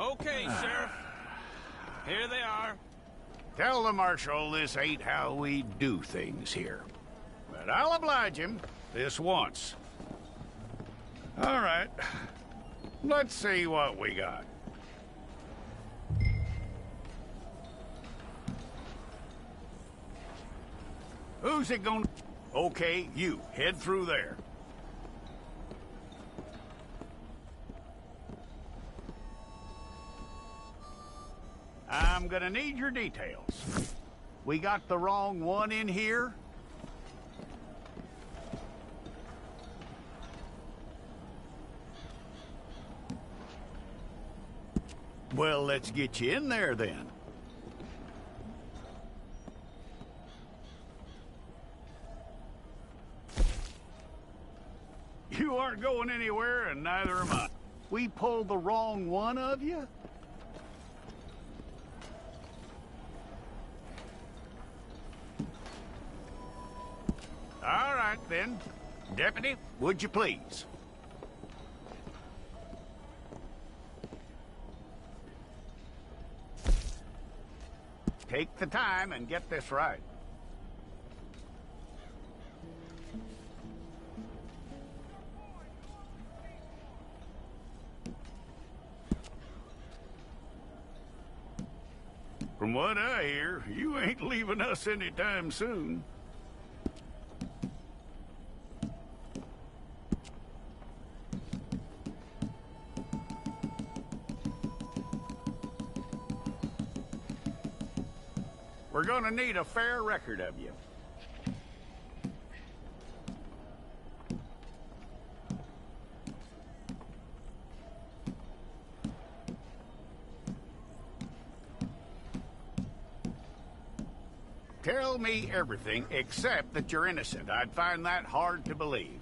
Okay, Sheriff. Here they are. Tell the Marshal this ain't how we do things here. But I'll oblige him this once. All right. Let's see what we got. Who's it gonna... Okay, you. Head through there. I'm gonna need your details. We got the wrong one in here? Well, let's get you in there then. You aren't going anywhere, and neither am I. We pulled the wrong one of you? All right, then. Deputy, would you please? Take the time and get this right. From what I hear, you ain't leaving us anytime soon. We're gonna need a fair record of you. Tell me everything except that you're innocent. I'd find that hard to believe.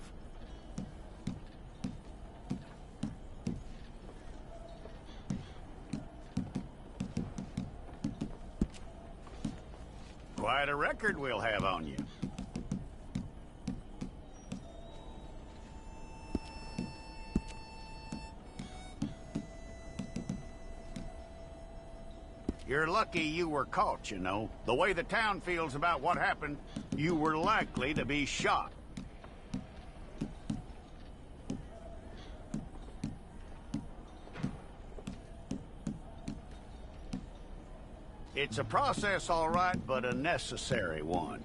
Quite a record we'll have on you. You're lucky you were caught, you know. The way the town feels about what happened, you were likely to be shot. It's a process, all right, but a necessary one.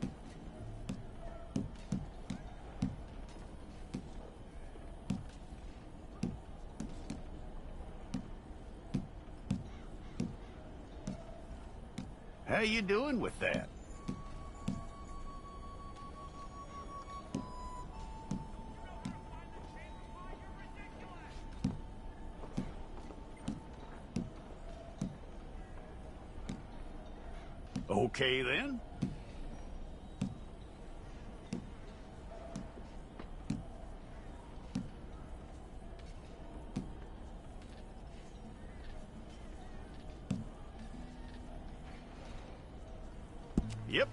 How you doing with that? Okay, then. Yep.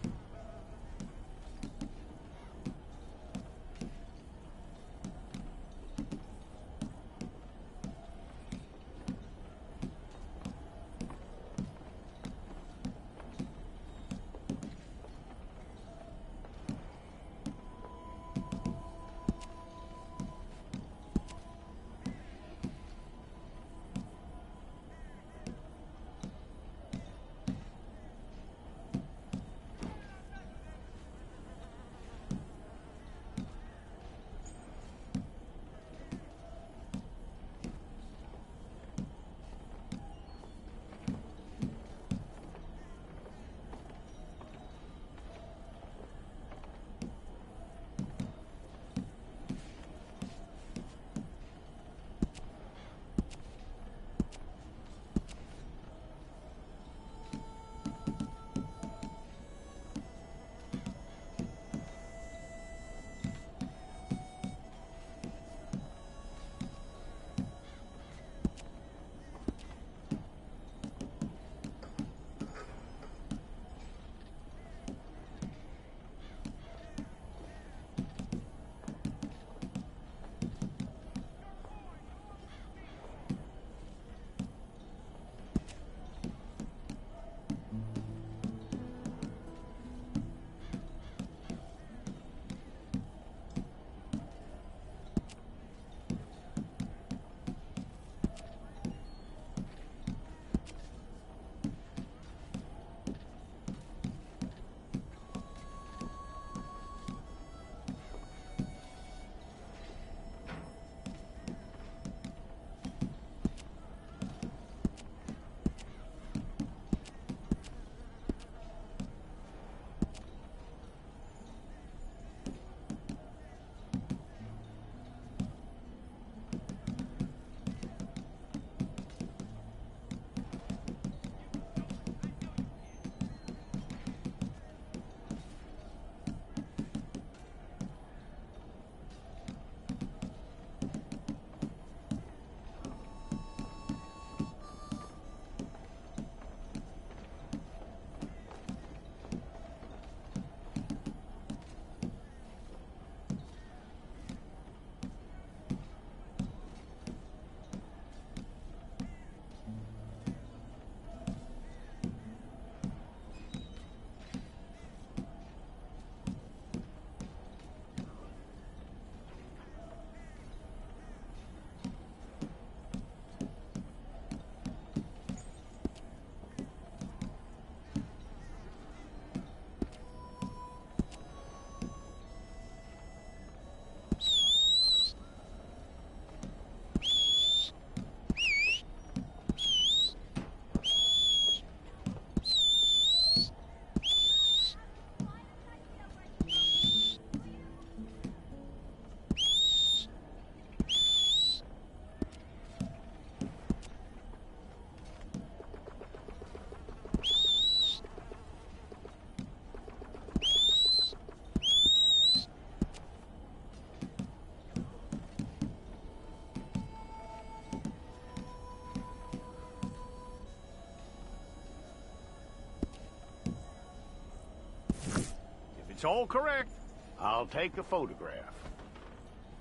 It's all correct. I'll take a photograph.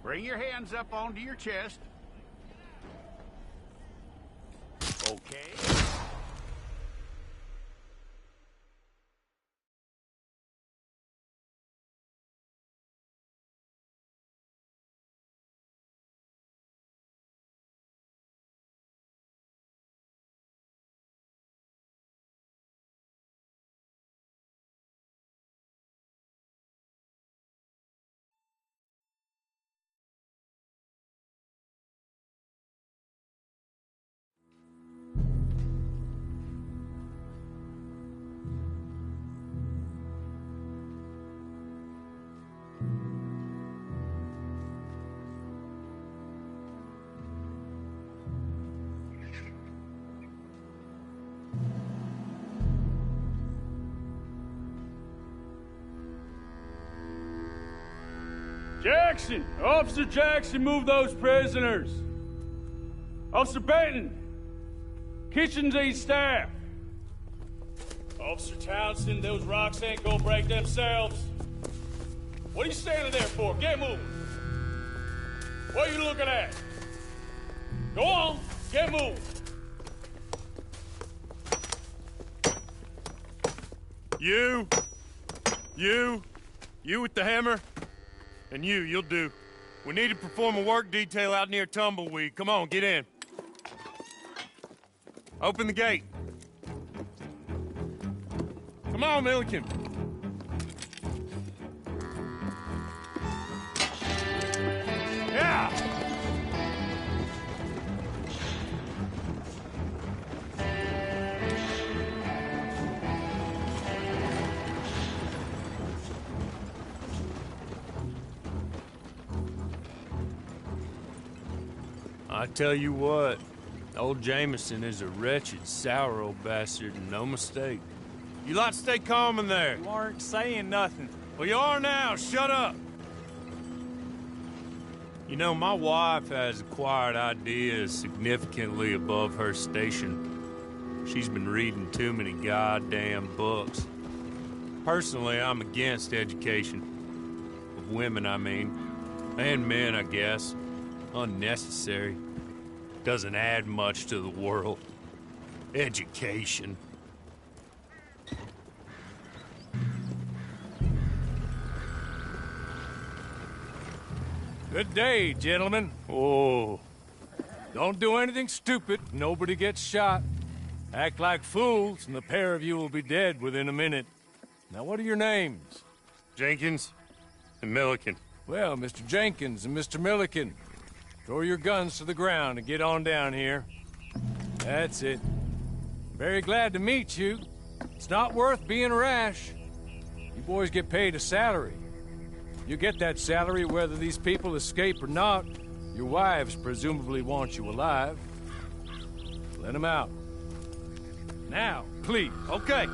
Bring your hands up onto your chest. Okay. Jackson! Officer Jackson, move those prisoners! Officer Benton! Kitchens aid staff! Officer Townsend, those rocks ain't gonna break themselves. What are you standing there for? Get moving! What are you looking at? Go on, get moving! You with the hammer? And you'll do. We need to perform a work detail out near Tumbleweed. Come on, get in. Open the gate. Come on, Milliken. Yeah! I tell you what, old Jameson is a wretched, sour old bastard, and no mistake. You lot stay calm in there. You aren't saying nothing. Well, you are now. Shut up. You know, my wife has acquired ideas significantly above her station. She's been reading too many goddamn books. Personally, I'm against education. Of women, I mean. And men, I guess. Unnecessary. Doesn't add much to the world. Education. Good day, gentlemen. Oh. Don't do anything stupid. Nobody gets shot. Act like fools, and the pair of you will be dead within a minute. Now, what are your names? Jenkins and Milliken. Well, Mr. Jenkins and Mr. Milliken, throw your guns to the ground and get on down here. That's it. Very glad to meet you. It's not worth being rash. You boys get paid a salary. You get that salary whether these people escape or not. Your wives presumably want you alive. Let them out. Now, please. Okay.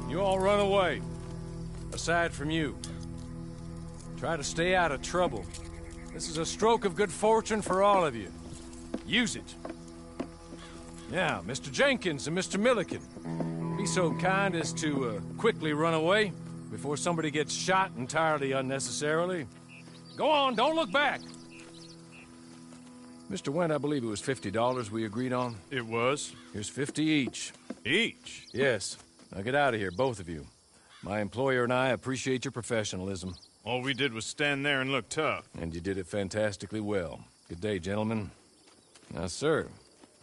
You all run away. Aside from you. Try to stay out of trouble. This is a stroke of good fortune for all of you. Use it. Now, Mr. Jenkins and Mr. Milliken, be so kind as to quickly run away before somebody gets shot entirely unnecessarily. Go on, don't look back. Mr. Wendt, I believe it was $50 we agreed on. It was. Here's 50 each. Each? Yes. Now get out of here, both of you. My employer and I appreciate your professionalism. All we did was stand there and look tough. And you did it fantastically well. Good day, gentlemen. Now, sir,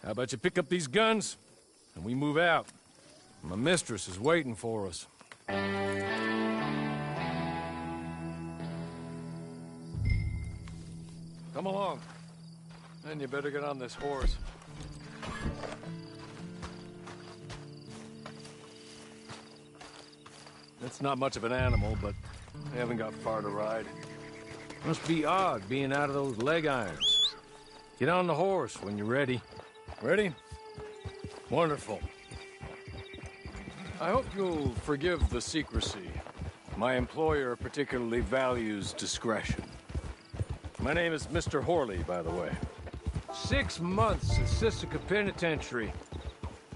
how about you pick up these guns, and we move out? My mistress is waiting for us. Come along. Then you better get on this horse. It's not much of an animal, but I haven't got far to ride. Must be odd being out of those leg irons. Get on the horse when you're ready. Ready? Wonderful. I hope you'll forgive the secrecy. My employer particularly values discretion. My name is Mr. Horley, by the way. 6 months at Sisika Penitentiary.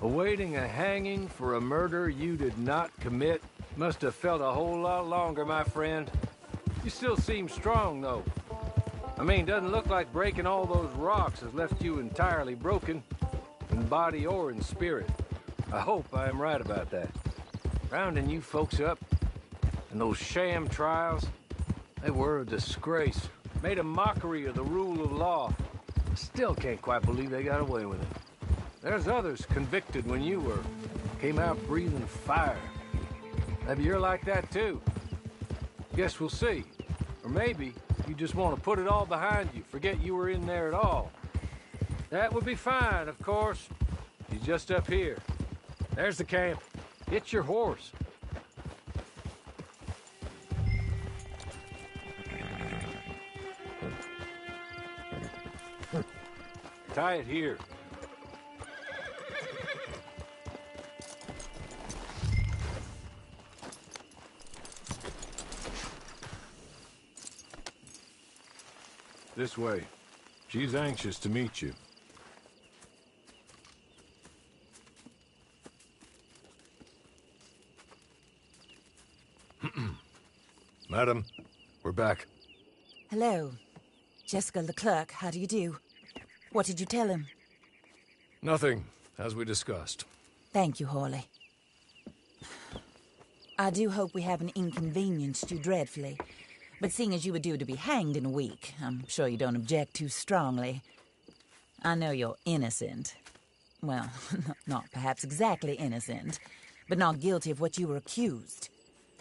Awaiting a hanging for a murder you did not commit must have felt a whole lot longer, my friend. You still seem strong, though. I mean, doesn't look like breaking all those rocks has left you entirely broken, in body or in spirit. I hope I am right about that. Rounding you folks up, and those sham trials, they were a disgrace. Made a mockery of the rule of law. Still can't quite believe they got away with it. There's others convicted when you were. Came out breathing fire. Maybe you're like that too. Guess we'll see. Or maybe you just want to put it all behind you, forget you were in there at all. That would be fine, of course. He's just up here. There's the camp. Get your horse. Tie it here. This way. She's anxious to meet you. Madam, we're back. Hello. Jessica Leclerc, how do you do? What did you tell him? Nothing, as we discussed. Thank you, Hawley. I do hope we haven't inconvenienced you dreadfully. But seeing as you were due to be hanged in a week, I'm sure you don't object too strongly. I know you're innocent. Well, not perhaps exactly innocent, but not guilty of what you were accused.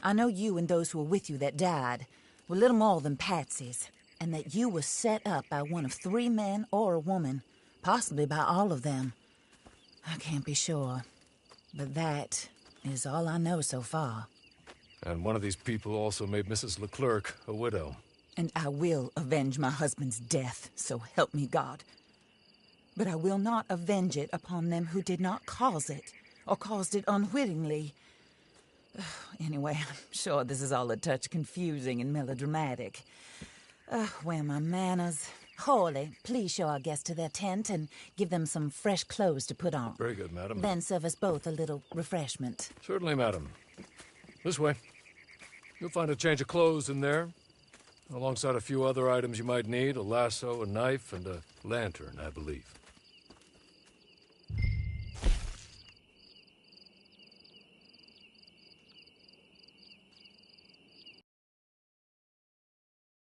I know you and those who were with you that died were little more than patsies, and that you were set up by one of 3 men or a woman, possibly by all of them. I can't be sure, but that is all I know so far. And one of these people also made Mrs. Leclerc a widow. And I will avenge my husband's death, so help me God. But I will not avenge it upon them who did not cause it, or caused it unwittingly. Anyway, I'm sure this is all a touch confusing and melodramatic. Where are my manners? Hawley, please show our guests to their tent and give them some fresh clothes to put on. Very good, madam. Then serve us both a little refreshment. Certainly, madam. This way. You'll find a change of clothes in there, alongside a few other items you might need, a lasso, a knife, and a lantern, I believe.